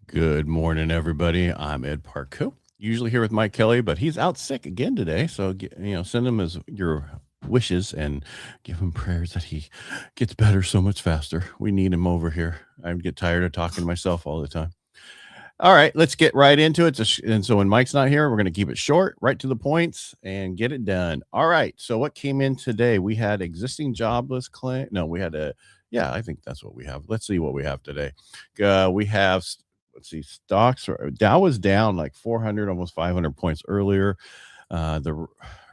Good morning, everybody. I'm Ed Parcaut, usually here with Mike Kelly, but he's out sick again today. So, send him your wishes and give him prayers that he gets better so much faster. We need him over here. I get tired of talking to myself all the time. All right, let's get right into it. And so, when Mike's not here, we're going to keep it short, right to the points, and get it done. All right. So, what came in today? We had existing jobless claim. No, we had yeah, I think that's what we have. Let's see what we have today. We have let's see, stocks are Dow was down like 400, almost 500 points earlier.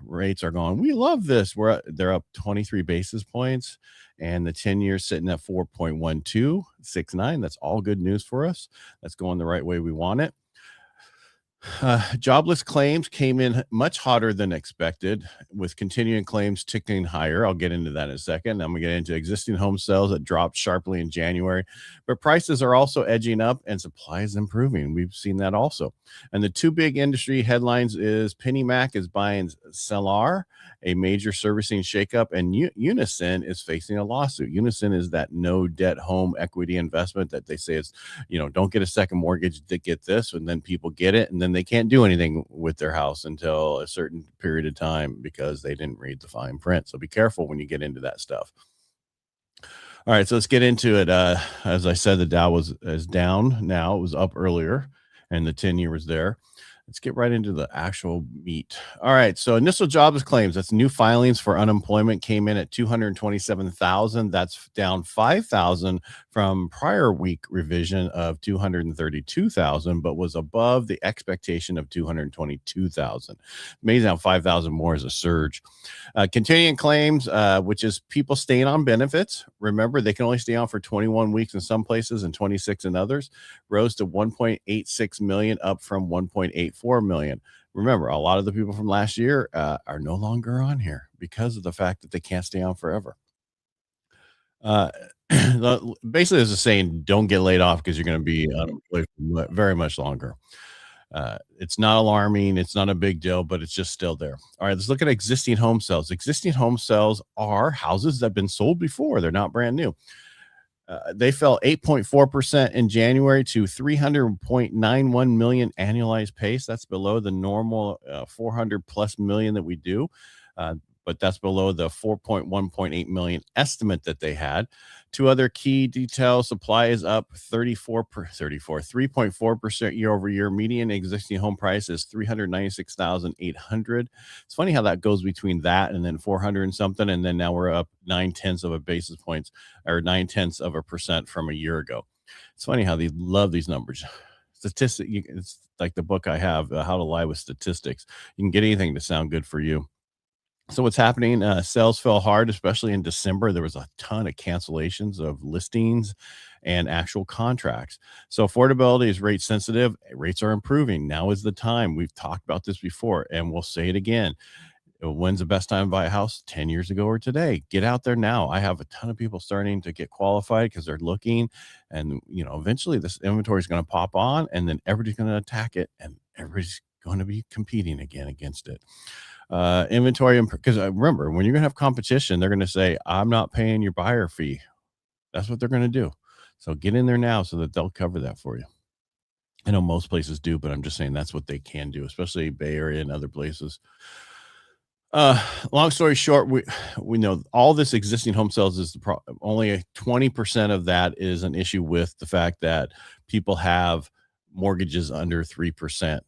Rates are going. We love this. They're up 23 basis points, and the 10-year sitting at 4.1269. That's all good news for us. That's going the right way we want it. Jobless claims came in much hotter than expected, with continuing claims ticking higher. I'll get into that in a second. I'm going to get into existing home sales that dropped sharply in January, but prices are also edging up and supply is improving. We've seen that also. And the two big industry headlines is PennyMac is buying Cellar, a major servicing shakeup, and Unison is facing a lawsuit. Unison is that no debt home equity investment that they say is, don't get a second mortgage to get this, and then people get it, and then they can't do anything with their house until a certain period of time because they didn't read the fine print. So be careful when you get into that stuff. All right, so let's get into it. As I said, the Dow is down now. It was up earlier, and the 10-year was there. Let's get right into the actual meat. All right. So initial jobless claims, that's new filings for unemployment, came in at 227,000. That's down 5,000 from prior week revision of 232,000, but was above the expectation of 222,000. Amazing how 5,000 more is a surge. Continuing claims, which is people staying on benefits. Remember, they can only stay on for 21 weeks in some places and 26 in others, rose to 1.86 million, up from 1.84 million. Remember, a lot of the people from last year are no longer on here because of the fact that they can't stay on forever. Basically, it's a saying, don't get laid off because you're going to be unemployed for very much longer. It's not alarming. It's not a big deal, but it's just still there. All right, let's look at existing home sales. Existing home sales are houses that have been sold before. They're not brand new. They fell 8.4% in January to 300.91 million annualized pace. That's below the normal 400 plus million that we do. But that's below the 4.1.8 million estimate that they had. Two other key details: supply is up 3.4% year over year. Median existing home price is 396,800. It's funny how that goes between that and then 400 and something, and then now we're up 9/10 of a basis points, or 9/10 of a percent from a year ago. It's funny how they love these numbers. Statistic, it's like the book I have, How to Lie with Statistics. You can get anything to sound good for you. So what's happening? Sales fell hard, especially in December. There was a ton of cancellations of listings and actual contracts. So affordability is rate sensitive. Rates are improving. Now is the time. We've talked about this before, and we'll say it again. When's the best time to buy a house? 10 years ago or today? Get out there now. I have a ton of people starting to get qualified because they're looking, and eventually this inventory is going to pop on, and then everybody's going to attack it, and everybody's going to be competing again against it. Inventory, because remember, when you're going to have competition, they're going to say, I'm not paying your buyer fee. That's what they're going to do. So get in there now so that they'll cover that for you. I know most places do, but I'm just saying that's what they can do, especially Bay Area and other places. Long story short, we know all this existing home sales is only 20% of that is an issue with the fact that people have mortgages under 3%.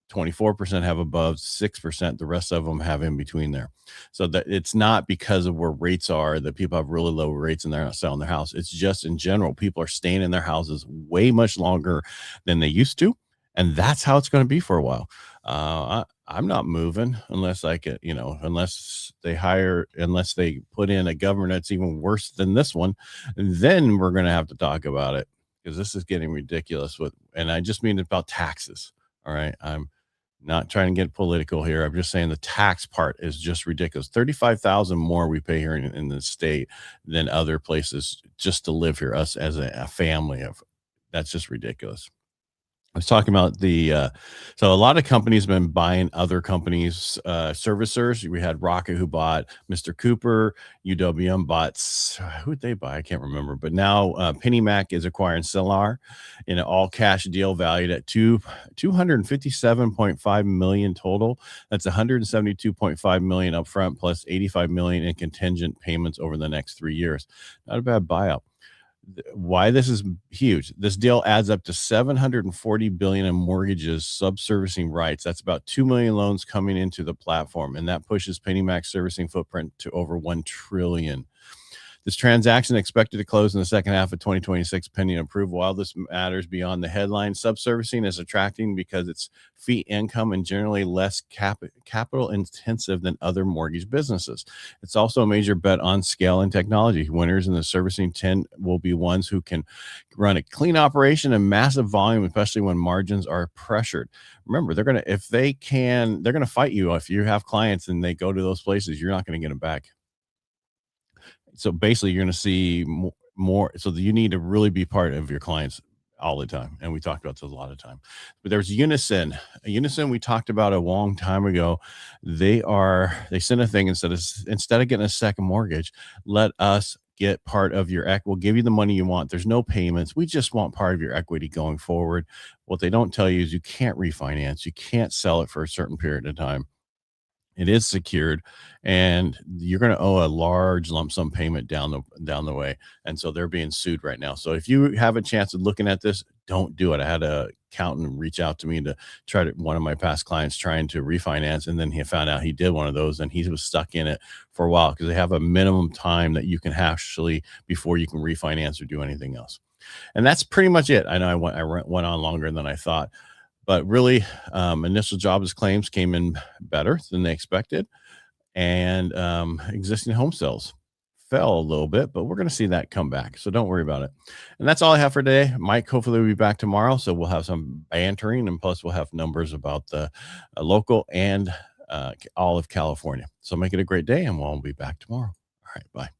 24% have above 6%. The rest of them have in between there. So that it's not because of where rates are that people have really low rates and they're not selling their house. It's just in general, people are staying in their houses way much longer than they used to. And that's how it's going to be for a while. I'm not moving unless I could, unless they put in a government that's even worse than this one. And then we're going to have to talk about it because this is getting ridiculous and I just mean about taxes. All right. I'm not trying to get political here. I'm just saying the tax part is just ridiculous. 35,000 more we pay here in the state than other places just to live here, us as a family of. That's just ridiculous. I was talking about so a lot of companies been buying other companies' servicers. We had Rocket who bought Mr. Cooper, UWM bought who'd they buy? I can't remember. But now PennyMac is acquiring Cellar in an all cash deal valued at 257.5 million total. That's 172.5 million upfront plus 85 million in contingent payments over the next 3 years. Not a bad buyout. Why this is huge. This deal adds up to 740 billion in mortgages subservicing rights. That's about 2 million loans coming into the platform, and that pushes PennyMac's servicing footprint to over 1 trillion. This transaction expected to close in the second half of 2026, pending approval. While this matters beyond the headline, subservicing is attracting because it's fee income and generally less capital intensive than other mortgage businesses. It's also a major bet on scale and technology. Winners in the servicing 10 will be ones who can run a clean operation and massive volume, especially when margins are pressured. Remember, they're gonna fight you if you have clients and they go to those places. You're not going to get them back. So basically you're going to see more, so that you need to really be part of your clients all the time, and we talked about this a lot of time. But there's Unison we talked about a long time ago. They sent a thing, instead of getting a second mortgage, let us get part of your equity. We'll give you the money you want. There's no payments. We just want part of your equity going forward. What they don't tell you is you can't refinance, you can't sell it for a certain period of time. It is secured, and you're going to owe a large lump sum payment down the way. And so they're being sued right now. So if you have a chance of looking at this, don't do it. I had a accountant reach out to me to try to one of my past clients trying to refinance, and then he found out he did one of those, and he was stuck in it for a while because they have a minimum time that you can actually before you can refinance or do anything else. And that's pretty much it. I know I went on longer than I thought, but really, initial jobless claims came in better than they expected, and existing home sales fell a little bit, but we're going to see that come back. So don't worry about it. And that's all I have for today. Mike, hopefully, will be back tomorrow. So we'll have some bantering, and plus, we'll have numbers about the local and all of California. So make it a great day, and we'll be back tomorrow. All right. Bye.